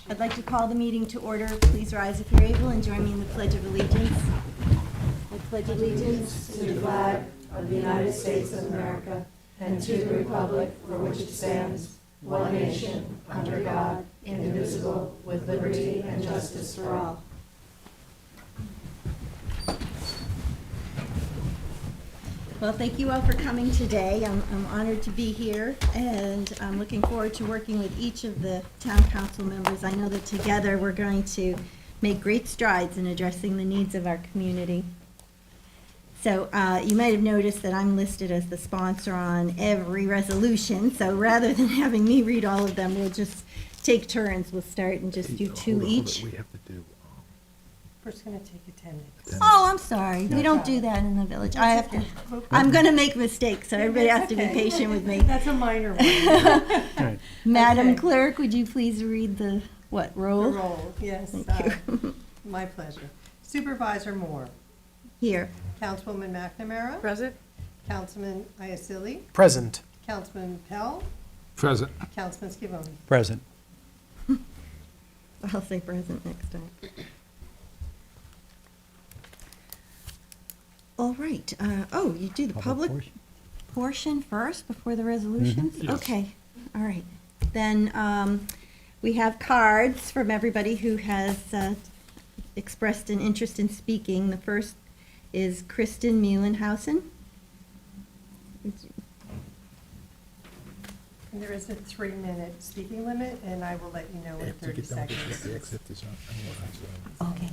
I'd like to call the meeting to order. Please rise if you're able and join me in the Pledge of Allegiance. I pledge allegiance To the flag of the United States of America and to the republic for which it stands, one nation, under God, indivisible, with liberty and justice for all. Well, thank you all for coming today. I'm honored to be here, and I'm looking forward to working with each of the town council members. I know that together we're going to make great strides in addressing the needs of our community. So you might have noticed that I'm listed as the sponsor on every resolution, so rather than having me read all of them, we'll just take turns. We'll start and just do two each. We have to do. First going to take attendance. Oh, I'm sorry. We don't do that in the village. I have to, I'm going to make mistakes, so everybody has to be patient with me. That's a minor one. Madam Okay. Clerk, would you please read the, what, The roll? roll, yes. Thank you. My pleasure. Supervisor Moore, Here. Councilwoman McNamara, Present. Councilman Iacilli, Present. Councilman Pell, Present. Councilman Scavone. Present. I'll say present next time. All right. Oh, you do the public portion first before the resolutions? Yes. Okay, all right. Then we have cards from everybody who has expressed an interest in speaking. The first is Kristen Muhlenhausen. And there is a 3-minute speaking limit, and I will let you know in 30 seconds. Okay.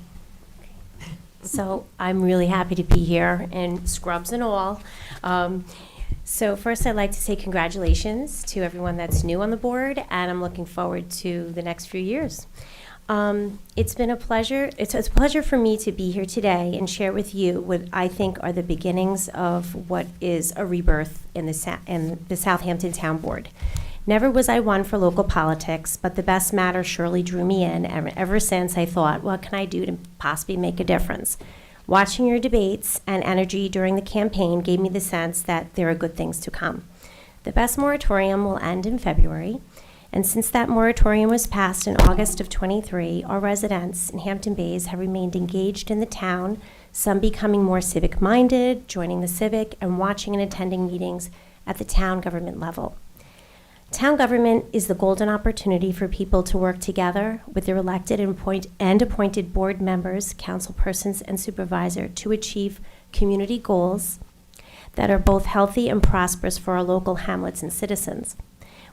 So I'm really happy to be here, and scrubs and all. So first, I'd like to say congratulations to everyone that's new on the board, and I'm looking forward to the next few years. It's been a pleasure. It's a pleasure for me to be here today and share with you what I think are the beginnings of what is a rebirth in the Southampton Town Board. Never was I one for local politics, but the best matter surely drew me in, and ever since I thought, what can I do to possibly make a difference? Watching your debates and energy during the campaign gave me the sense that there are good things to come. The best moratorium will end in February, and since that moratorium was passed in August of '23, our residents in Hampton Bays have remained engaged in the town, some becoming more civic-minded, joining the civic, and watching and attending meetings at the town government level. Town government is the golden opportunity for people to work together with their elected and appointed board members, councilpersons, and supervisor to achieve community goals that are both healthy and prosperous for our local hamlets and citizens.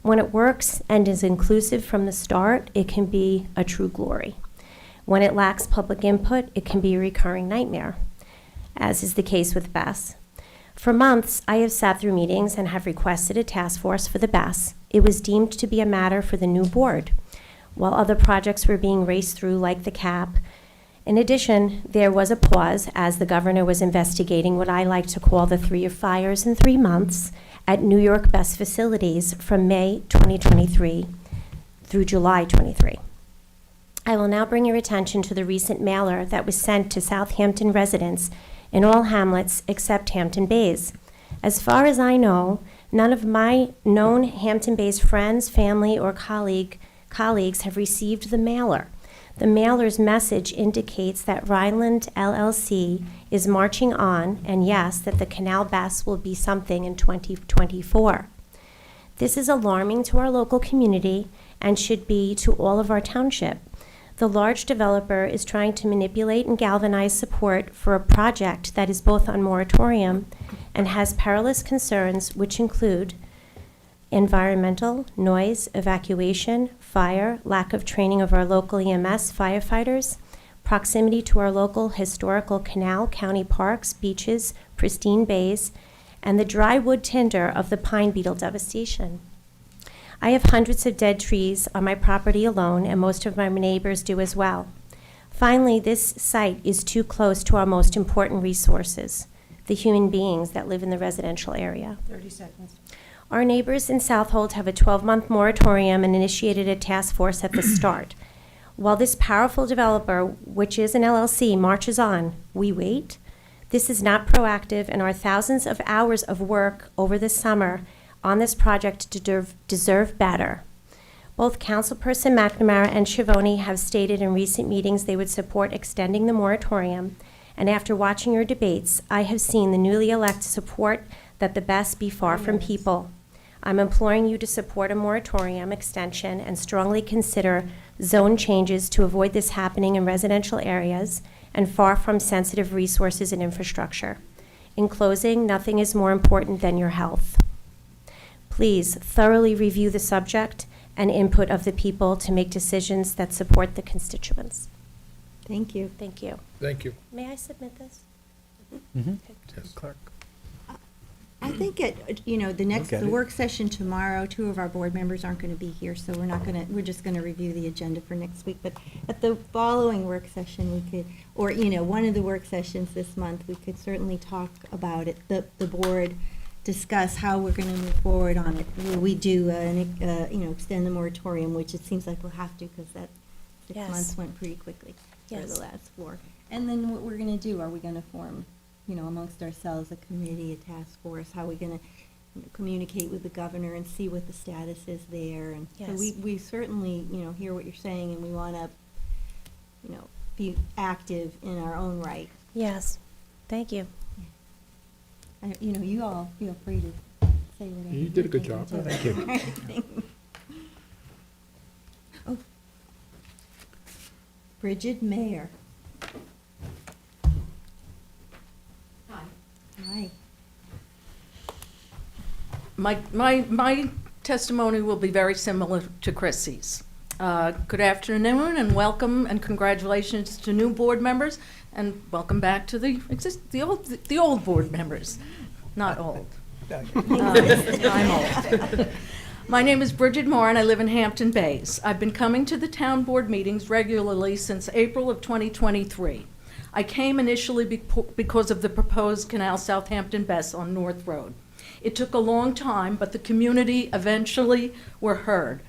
When it works and is inclusive from the start, it can be a true glory. When it lacks public input, it can be a recurring nightmare, as is the case with BESS. For months, I have sat through meetings and have requested a task force for the BESS. It was deemed to be a matter for the new board, while other projects were being raced through, like the CAP. In addition, there was a pause as the governor was investigating what I like to call the 3 fires in 3 months at New York BESS facilities from May 2023 through July 23. I will now bring your attention to the recent mailer that was sent to Southampton residents in all hamlets except Hampton Bays. As far as I know, none of my known Hampton Bays friends, family, or colleagues have received the mailer. The mailer's message indicates that Rhineland LLC is marching on, and yes, that the Canal BESS will be something in 2024. This is alarming to our local community and should be to all of our township. The large developer is trying to manipulate and galvanize support for a project that is both on moratorium and has perilous concerns, which include environmental, noise, evacuation, fire, lack of training of our local EMS firefighters, proximity to our local historical canal, county parks, beaches, pristine bays, and the dry wood tinder of the pine beetle devastation. I have hundreds of dead trees on my property alone, and most of my neighbors do as well. Finally, this site is too close to our most important resources, the human beings that live in the residential area. 30 seconds. Our neighbors in Southold have a 12-month moratorium and initiated a task force at the start. While this powerful developer, which is an LLC, marches on, we wait. This is not proactive, and our thousands of hours of work over the summer on this project deserve better. Both Councilperson McNamara and Schiavone have stated in recent meetings they would support extending the moratorium, and after watching your debates, I have seen the newly elected support that the best be far from people. I'm imploring you to support a moratorium extension and strongly consider zone changes to avoid this happening in residential areas and far from sensitive resources and infrastructure. In closing, nothing is more important than your health. Please thoroughly review the subject and input of the people to make decisions that support the constituents. Thank you. Thank you. Thank you. May I submit this? Yes. Clerk. I think the work session tomorrow, 2 of our board members aren't going to be here, so we're just going to review the agenda for next week. But at the following work session, we could, or, one of the work sessions this month, we could certainly talk about it. The board discuss how we're going to move forward on it. Will we do, extend the moratorium, which it seems like we'll have to, because that 6 Yes. months went pretty quickly for Yes. the last 4. And then what we're going to do, are we going to form, amongst ourselves, a committee, a task force? How are we going to communicate with the governor and see what the status is there? And so Yes. we certainly, hear what you're saying, and we want to, be active in our own right. Yes. Thank you. You all feel free to say whatever. You did a good you're job. thinking, too. Thank you. Oh. Bridget Mayer. Hi. My testimony will be very similar to Chrissy's. Good afternoon and welcome and congratulations to new board members, and welcome back to the old board members. Not old. I'm old. My name is Bridget Moore and I live in Hampton Bays. I've been coming to the town board meetings regularly since April of 2023. I came initially because of the proposed Canal Southampton Bess on North Road. It took a long time, but the community eventually were heard.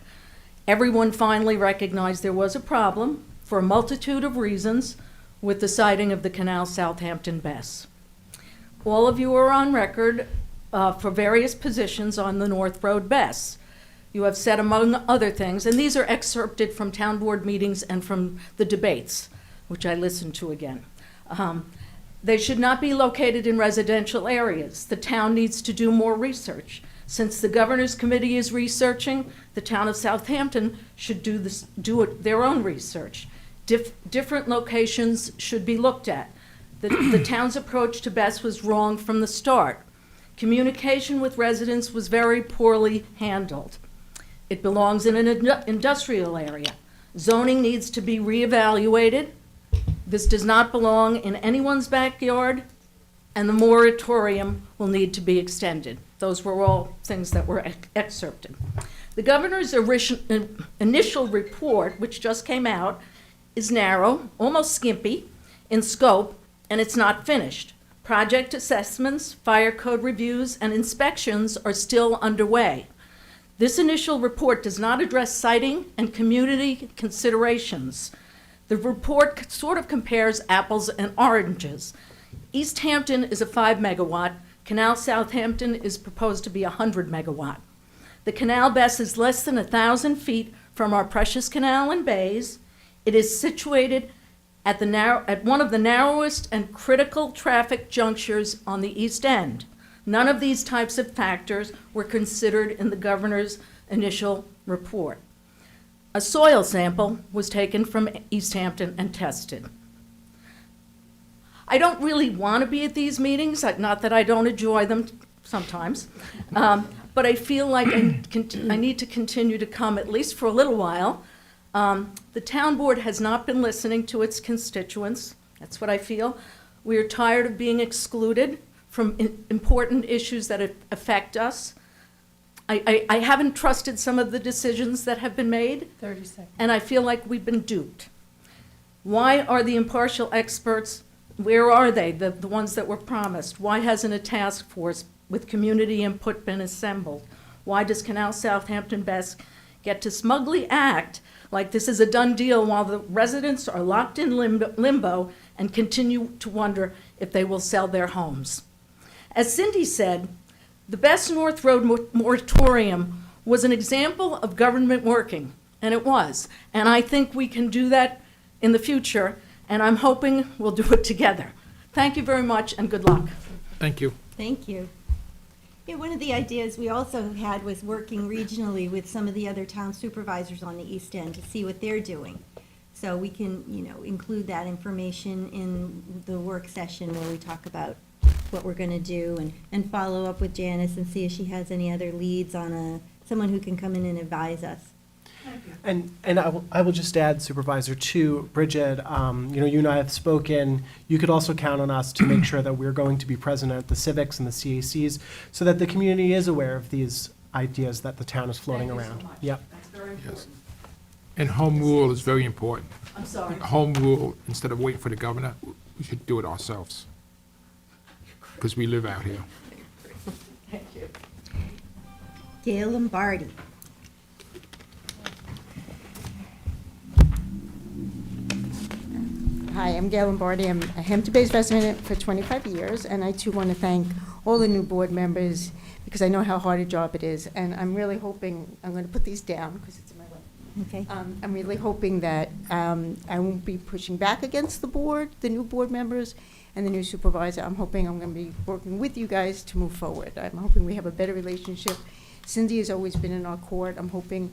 Everyone finally recognized there was a problem, for a multitude of reasons, with the siting of the Canal Southampton Bess. All of you are on record for various positions on the North Road Bess. You have said, among other things, and these are excerpted from town board meetings and from the debates, which I listened to again. They should not be located in residential areas. The town needs to do more research. Since the governor's committee is researching, the town of Southampton should do their own research. Different locations should be looked at. The town's approach to Bess was wrong from the start. Communication with residents was very poorly handled. It belongs in an industrial area. Zoning needs to be reevaluated. This does not belong in anyone's backyard, and the moratorium will need to be extended. Those were all things that were excerpted. The governor's initial report, which just came out, is narrow, almost skimpy in scope, and it's not finished. Project assessments, fire code reviews, and inspections are still underway. This initial report does not address siting and community considerations. The report sort of compares apples and oranges. East Hampton is a 5 megawatt. Canal Southampton is proposed to be 100 megawatt. The Canal Bess is less than 1,000 feet from our precious canal and bays. It is situated at one of the narrowest and critical traffic junctures on the East End. None of these types of factors were considered in the governor's initial report. A soil sample was taken from East Hampton and tested. I don't really want to be at these meetings, not that I don't enjoy them sometimes, but I feel like I need to continue to come at least for a little while. The town board has not been listening to its constituents. That's what I feel. We are tired of being excluded from important issues that affect us. I haven't trusted some of the decisions that have been made. 30 seconds. And I feel like we've been duped. Why are the impartial experts, where are they, the ones that were promised? Why hasn't a task force with community input been assembled? Why does Canal Southampton Bess get to smugly act like this is a done deal while the residents are locked in limbo and continue to wonder if they will sell their homes? As Cindy said, the Bess North Road moratorium was an example of government working. And it was. And I think we can do that in the future, and I'm hoping we'll do it together. Thank you very much, and good luck. Thank you. Thank you. Yeah, one of the ideas we also had was working regionally with some of the other town supervisors on the East End to see what they're doing. So we can, include that information in the work session where we talk about what we're gonna do and follow up with Janice and see if she has any other leads on someone who can come in and advise us. And I will just add, Supervisor, to Bridget, you and I have spoken. You could also count on us to make sure that we're going to be present at the civics and the CACs so that the community is aware of these ideas that the town is floating Thank you around. so much. Yep. That's very Yes. important. And home rule is very important. I'm sorry. Home rule, instead of waiting for the governor, we should do it ourselves. Because we live out here. Thank you. Gail Lombardi. Hi, I'm Gail Lombardi. I'm a Hampton-based resident for 25 years, and I too want to thank all the new board members because I know how hard a job it is. And I'm really hoping, I'm going to put these down because it's in my way. Okay. I'm really hoping that I won't be pushing back against the board, the new board members, and the new supervisor. I'm hoping I'm going to be working with you guys to move forward. I'm hoping we have a better relationship. Cindy has always been in our court. I'm hoping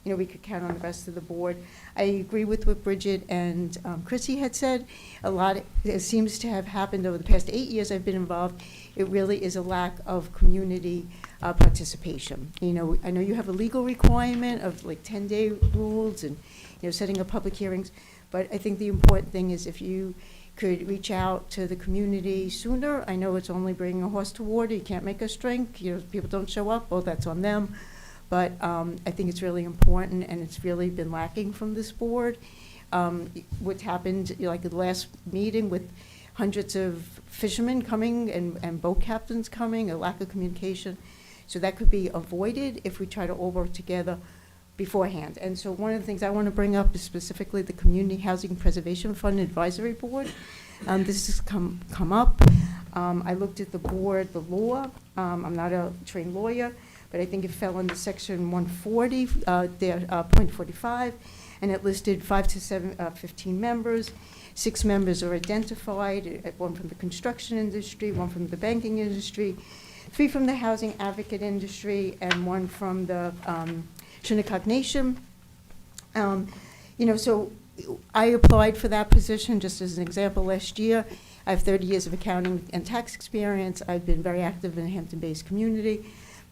we could count on the rest of the board. I agree with what Bridget and Chrissy had said. A lot, it seems to have happened over the past 8 years I've been involved. It really is a lack of community participation. I know you have a legal requirement of like 10-day rules and, setting up public hearings, but I think the important thing is if you could reach out to the community sooner. I know it's only bringing a horse to water. You can't make us drink. People don't show up. Well, that's on them. But I think it's really important, and it's really been lacking from this board. What happened, like the last meeting with hundreds of fishermen coming and boat captains coming, a lack of communication. So that could be avoided if we try to all work together beforehand. And so one of the things I want to bring up is specifically the Community Housing Preservation Fund Advisory Board. This has come up. I looked at the board, the law. I'm not a trained lawyer, but I think it fell under section 140, point 45, and it listed 5 to 15 members. 6 members are identified, 1 from the construction industry, 1 from the banking industry, 3 from the housing advocate industry, and 1 from the Shinnecock Nation. So I applied for that position just as an example last year. I have 30 years of accounting and tax experience. I've been very active in the Hampton-based community.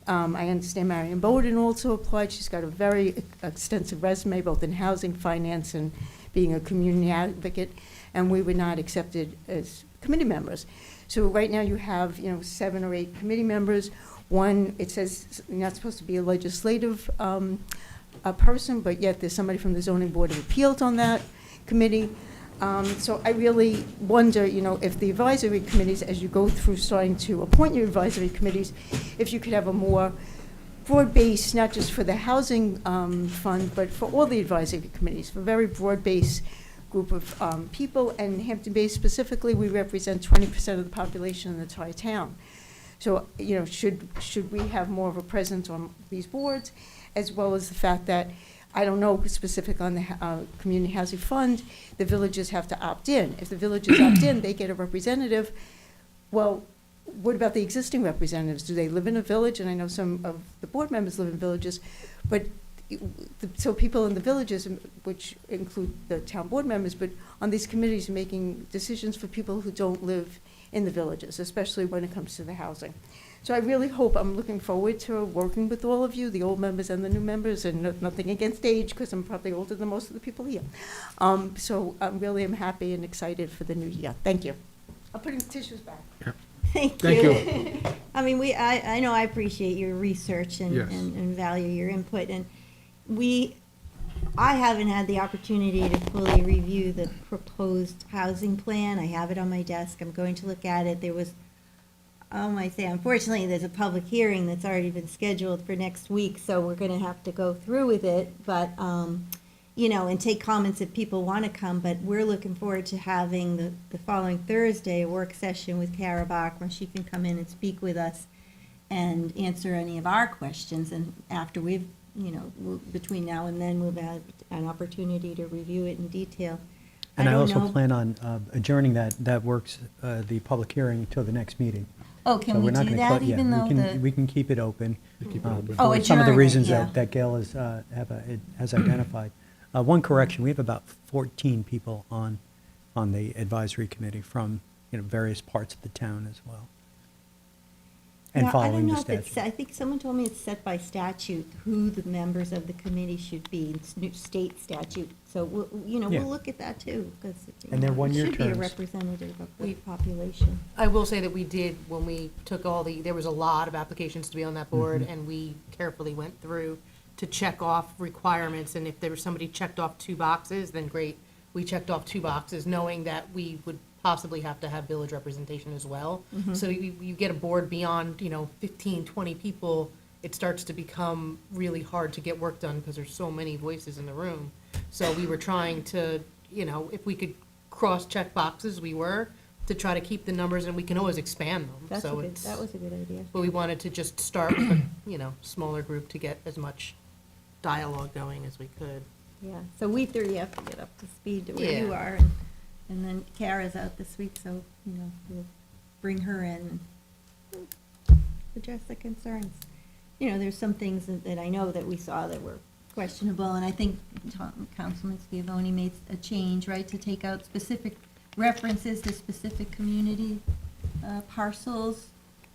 I understand Marion Bowden also applied. She's got a very extensive resume, both in housing, finance, and being a community advocate, and we were not accepted as committee members. So right now you have, 7 or 8 committee members. One, it says you're not supposed to be a legislative a person, but yet there's somebody from the Zoning Board of Appeals on that committee. So I really wonder, if the advisory committees, as you go through starting to appoint your advisory committees, if you could have a more broad base, not just for the housing fund, but for all the advisory committees, for a very broad base group of people. And Hampton-based specifically, we represent 20% of the population in the entire town. So, should we have more of a presence on these boards, as well as the fact that, I don't know specific on the community housing fund, the villages have to opt in. If the villages opt in, they get a representative. Well, what about the existing representatives? Do they live in a village? And I know some of the board members live in villages, but so people in the villages, which include the town board members, but on these committees making decisions for people who don't live in the villages, especially when it comes to the housing. So I really hope, I'm looking forward to working with all of you, the old members and the new members, and nothing against age, because I'm probably older than most of the people here. So I really am happy and excited for the new year. Thank you. I'm putting tissues back. Thank Thank you. you. I mean, I know I appreciate your research and, Yes. and value your input, and I haven't had the opportunity to fully review the proposed housing plan. I have it on my desk. I'm going to look at it. There was, unfortunately, there's a public hearing that's already been scheduled for next week, so we're gonna have to go through with it, but, and take comments if people wanna come, but we're looking forward to having the following Thursday, a work session with Kara Bach, where she can come in and speak with us and answer any of our questions, and after we've between now and then, we'll have an opportunity to review it in detail. And I don't also know- plan on adjourning that works, the public hearing till the next meeting. Oh, So can we're we not do gonna that clo- yeah, even though We can keep it open. Keep it open. Oh, For some of the adjourn it, reasons yeah. that Gail has identified. One correction, we have about 14 people on the advisory committee from, various parts of the town as well. And Now, following the I don't know if it's, statute. I think someone told me it's set by statute who the members of the committee should be, it's new state statute. So, Yeah. we'll look at that too, because And they're one-year it should be a terms. representative of the We- population. I will say that we did, when we took there was a lot of applications to be on that board, and we carefully went through to check off requirements, and if there was somebody checked off 2 boxes, then great. We checked off 2 boxes, knowing that we would possibly have to have village representation as well. So you get a board beyond, 15, 20 people, it starts to become really hard to get work done, because there's so many voices in the room. So we were trying to, if we could cross-check boxes, we were, to try to keep the numbers, and we can always expand them. That's So that was a good idea. But we wanted to just start with a, smaller group to get as much dialogue going as we could. Yeah, so we three have to get up to speed to where you Yeah. are. And then Kara's out this week, so, we'll bring her in and address the concerns. There's some things that I know that we saw that were questionable, and I think Councilman Schiavone made a change, right, to take out specific references to specific community parcels.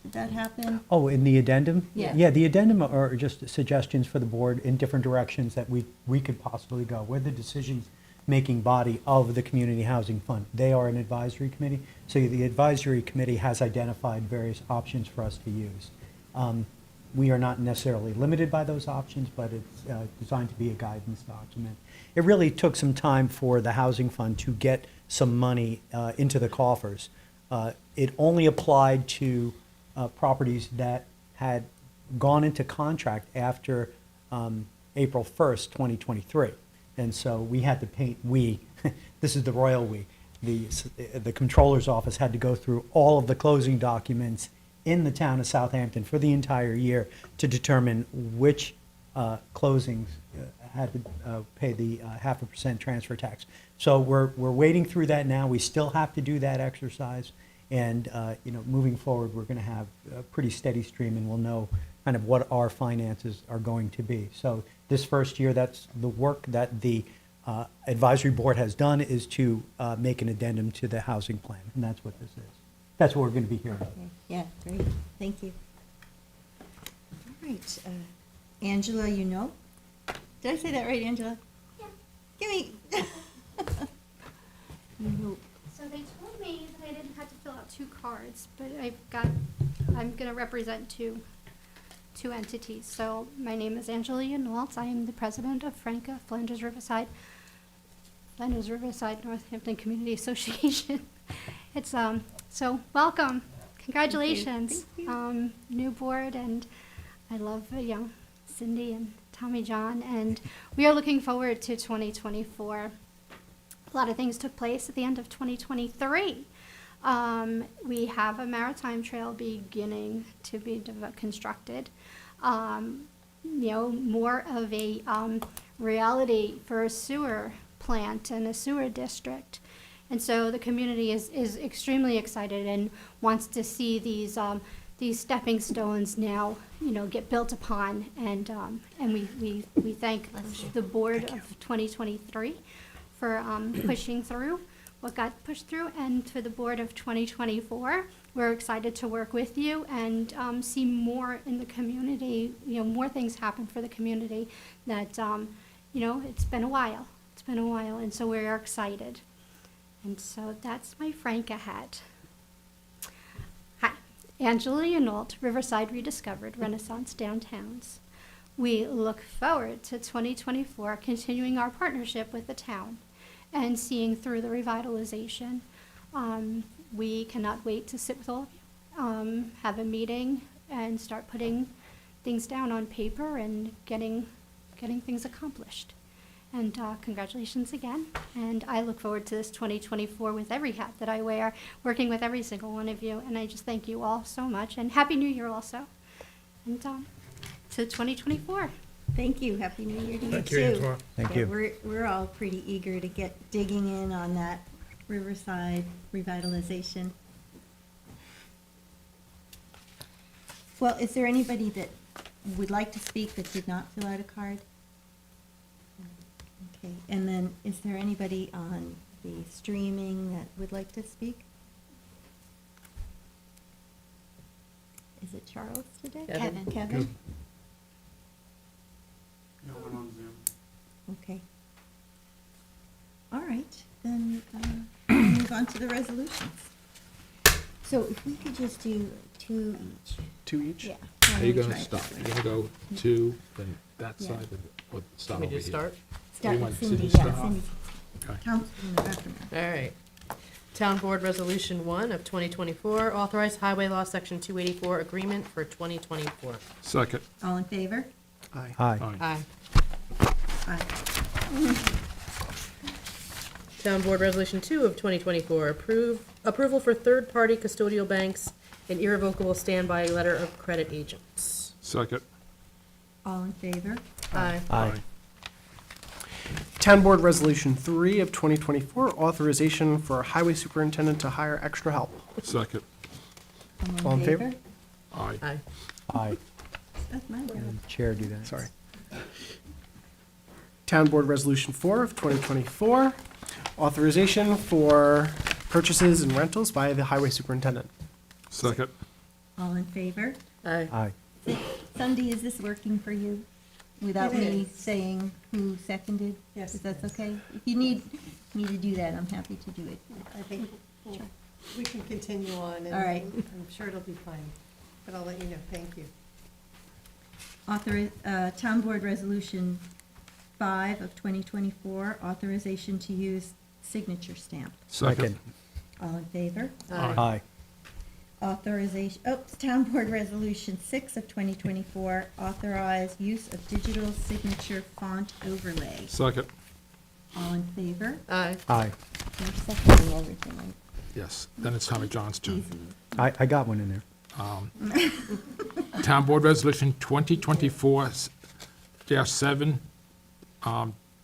Did that happen? Oh, in the addendum? Yeah. Yeah, the addendum are just suggestions for the board in different directions that we could possibly go. We're the decision-making body of the Community Housing Fund. They are an advisory committee, so the advisory committee has identified various options for us to use. We are not necessarily limited by those options, but it's designed to be a guidance document. It really took some time for the Housing Fund to get some money into the coffers. It only applied to properties that had gone into contract after April 1st, 2023. And so we had to this is the royal we, the controller's office had to go through all of the closing documents in the town of Southampton for the entire year to determine which closings had to pay the 0.5% transfer tax. So we're wading through that now. We still have to do that exercise. And, moving forward, we're going to have a pretty steady stream, and we'll know kind of what our finances are going to be. So this first year, that's the work that the advisory board has done, is to make an addendum to the housing plan, and that's what this is. That's what we're going to be hearing. Okay. Yeah, great, thank you. All right, Angela, Did I say that right, Angela? Yeah. Give me. So they told me that I didn't have to fill out 2 cards, but I'm gonna represent two entities. So my name is Angelia Noltz. I am the president of Franca Flanders Riverside Northampton Community Association. It's, so welcome, congratulations. Thank New board, and I love, Cindy and Tommy John, and we are looking forward to 2024. A lot of things took place at the end of 2023. We have a maritime trail beginning to be constructed. More of a reality for a sewer plant and a sewer district. And so the community is extremely excited and wants to see these stepping stones now, get built upon. And we thank the board of 2023 for pushing through what got pushed through, and for the board of 2024, we're excited to work with you and see more in the community, more things happen for the community that, it's been a while. And so we're excited. And so that's my Franca hat. Hi, Angelia Nault, Riverside Rediscovered, Renaissance Downtowns. We look forward to 2024, continuing our partnership with the town and seeing through the revitalization. We cannot wait to sit with all of you, have a meeting, and start putting things down on paper and getting things accomplished. And congratulations again. And I look forward to this 2024 with every hat that I wear, working with every single one of you. And I just thank you all so much. And Happy New Year also. And to 2024. Thank you. Happy New Year to you, too. Thank you, Antoine. Thank Yeah, you. We're all pretty eager to get digging in on that Riverside revitalization. Well, is there anybody that would like to speak that did not fill out a card? Okay, and then is there anybody on the streaming that would like to speak? Is it Charles today? Kevin. Kevin? Okay. All right, then we'll move on to the resolutions. So if we could just do two each. 2 each? Yeah. How are you Why don't gonna we try it stop? this You're way? gonna go to, then that Yeah. side, or start Can over we just here? start? Start want with Cindy, Cindy to yeah, start? Cindy. Okay. Councilwoman Heffernan. All right. Town Board Resolution 1 of 2024, authorized Highway Law Section 284 agreement for 2024. Second. All in favor? Aye. Aye. Aye. Aye. Town Board Resolution 2 of 2024, approval for third-party custodial banks and irrevocable standby letter of credit agents. Second. All in favor? Aye. Aye. Town Board Resolution 3 of 2024, authorization for highway superintendent to hire extra help. Second. All in favor? Aye. Aye. Aye. That's my job. Chair do that. Sorry. Town Board Resolution 4 of 2024, authorization for purchases and rentals by the highway superintendent. Second. All in favor? Aye. Aye. Sunday, is this working for you? Without It me is. saying who seconded? Yes, If it that's is. okay? If you need me to do that, I'm happy to do it. I think we can continue on, and All right. I'm sure it'll be fine, but I'll let you know. Thank you. Town Board Resolution 5 of 2024, authorization to use signature stamp. Second. All in favor? Aye. Aye. Authorization, Town Board Resolution 6 of 2024, authorize use of digital signature font overlay. Second. All in favor? Aye. Aye. You're seconding everything, right? Yes. Then it's Tommy John's turn. Easy. I got one in there. Town Board Resolution 2024-7,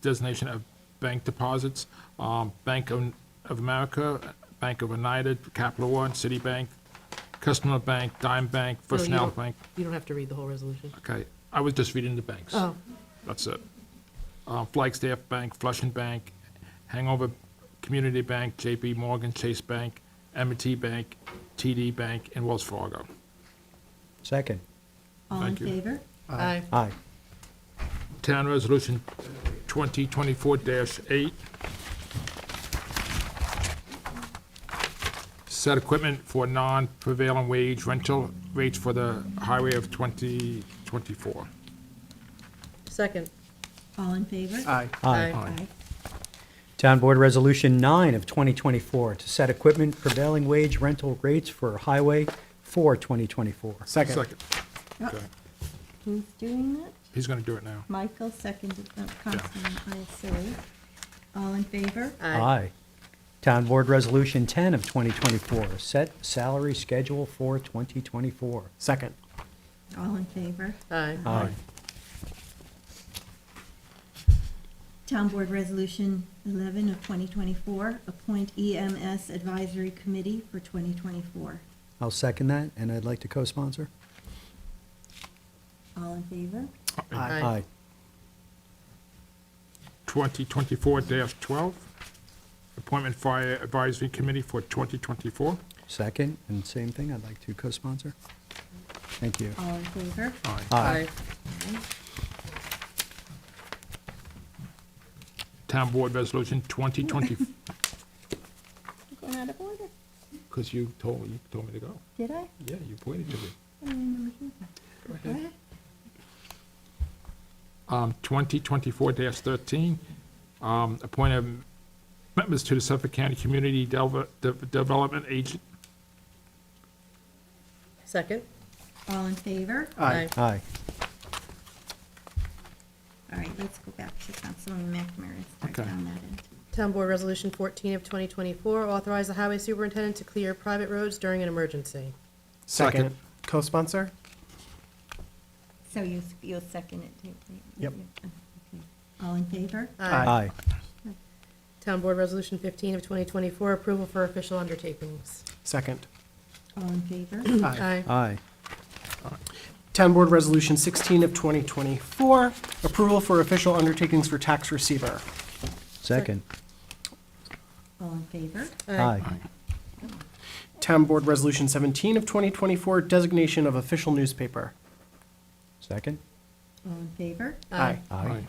designation of bank deposits, Bank of America, Bank of Oneida, Capital One, Citibank, Customer Bank, Dime Bank, First you National don't- Bank. You don't have to read the whole resolution. Okay, I was just reading the banks. Oh, That's it. Flagstaff Bank, Flushing Bank, Hangover Community Bank, JP Morgan Chase Bank, M&T Bank, TD Bank, and Wells Fargo. Second. All in Thank you. favor? aye. Aye. Town Resolution 2024-8. Set equipment for non-prevailing wage rental rates for the highway of 2024. Second. All in favor? Aye. Aye. Aye. Town Board Resolution 9 of 2024 to set equipment prevailing wage rental rates for highway for 2024. Second. Second. Yep. Okay. Who's doing that? He's gonna do it now. Michael seconded, Councilman Iasari. All in favor? Aye. Town Board Resolution 10 of 2024, set salary schedule for 2024. Second. All in favor? Aye. Aye. Town Board Resolution 11 of 2024, appoint EMS Advisory Committee for 2024. I'll second that, and I'd like to co-sponsor. All in favor? Aye. Aye. 2024-12, appointment fire advisory committee for 2024. Second, and same thing, I'd like to co-sponsor. Thank you. All in favor? Aye. Aye. Town Board Resolution 2020, You're going out of order. because you told me to go. Did I? Yeah, you pointed to me. I don't remember doing that. Go ahead. 2024-13, appoint members to the Suffolk County Community Development Agent. Second. All in favor? Aye. Aye. All right, let's go back to Councilwoman McNamara and start Okay. down that end. Town Board Resolution 14 of 2024, authorize the highway superintendent to clear private roads during an emergency. Second. Co-sponsor? So you'll second it too? Right? Yep. Okay. All in favor? Aye. Town Board Resolution 15 of 2024, approval for official undertakings. Second. All in favor? Aye. Aye. Town Board Resolution 16 of 2024, approval for official undertakings for tax receiver. Second. All in favor? Aye. Town Board Resolution 17 of 2024, designation of official newspaper. Second. All in favor? Aye. Aye.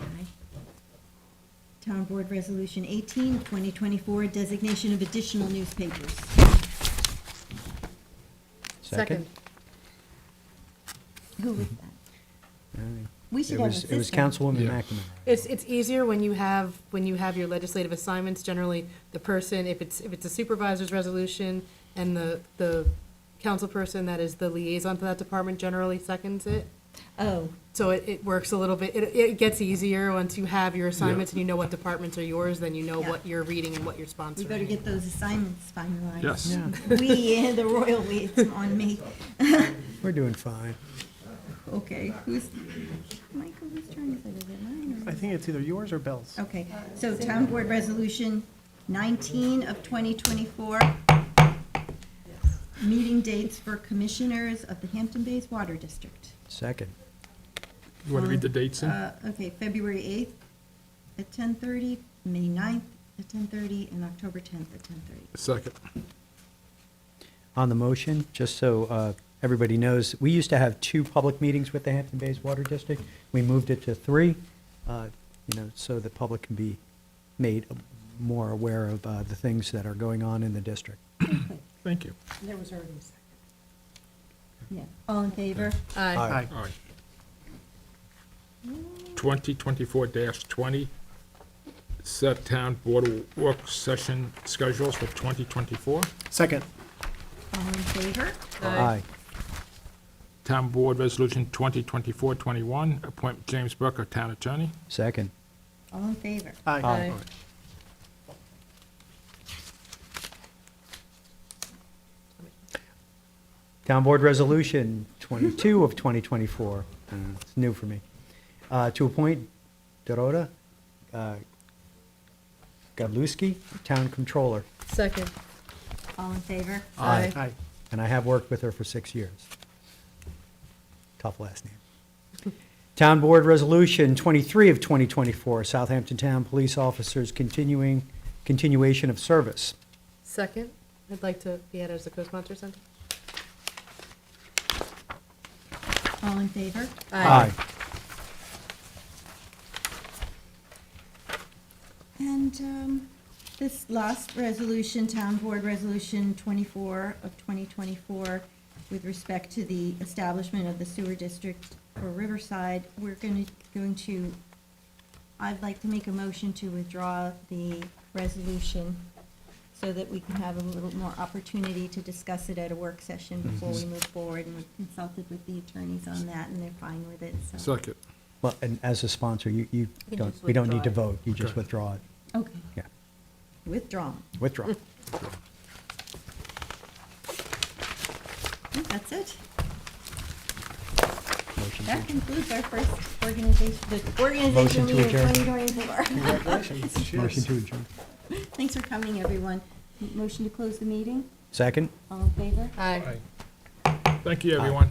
Town Board Resolution 18 of 2024, designation of additional newspapers. Second. Who was that? Aye. We should It have was, a it was system. Councilwoman Yeah. McNamara. It's easier when you have your legislative assignments, generally, the person, if it's a supervisor's resolution, and the council person that is the liaison to that department generally seconds it. Oh, So it works a little bit, it gets easier once you have your assignments and you know what departments are yours, then you know Yeah. what you're reading and what you're sponsoring. we better get those assignments finalized. Yes. We, the royal we, it's on me. We're doing fine. Okay, Michael, whose turn is it? Is it mine or? I think it's either yours or Bill's. Okay, so Town Board Resolution 19 of 2024. Meeting dates for commissioners of the Hampton Bays Water District. Second. You want to read the dates in? Okay, February 8th at 10:30, May 9th at 10:30, and October 10th at 10:30. Second. On the motion, just so everybody knows, we used to have 2 public meetings with the Hampton Bays Water District. We moved it to 3, so the public can be made more aware of the things that are going on in the district. Thank you. There was already a second. Yeah, all in favor? Aye. Aye. All right. 2024-20, set town board work session schedules for 2024. Second. All in favor? Aye. Town board resolution 2024-21, appoint James Brooker, town attorney. Second. All in favor? Aye. Aye. Town Board Resolution 22 of 2024, it's new for me, to appoint Dorota Godlewski, Town Controller. Second. All in favor? Aye. Aye. And I have worked with her for 6 years. Tough last name. Town Board Resolution 23 of 2024, Southampton Town Police Officers continuation of service. Second. I'd like to be added as a co-sponsor, Cindy. All in favor? Aye. And this last resolution, Town Board Resolution 24 of 2024, with respect to the establishment of the sewer district for Riverside, we're going to, I'd like to make a motion to withdraw the resolution so that we can have a little more opportunity to discuss it at a work session before we move forward. And we've consulted with the attorneys on that, and they're fine with it, so. Second. Well, and as a sponsor, you can don't, just we don't need to withdraw vote, you just Okay. withdraw it. Okay, Yeah, withdrawn. withdraw. I think that's it. Motion to That adjourn. concludes our first organizational Motion to meeting of adjourn. 2024. Congratulations. Motion to adjourn. Thanks for coming, everyone. Motion to close the meeting? Second? All in favor? Aye. Thank you, everyone.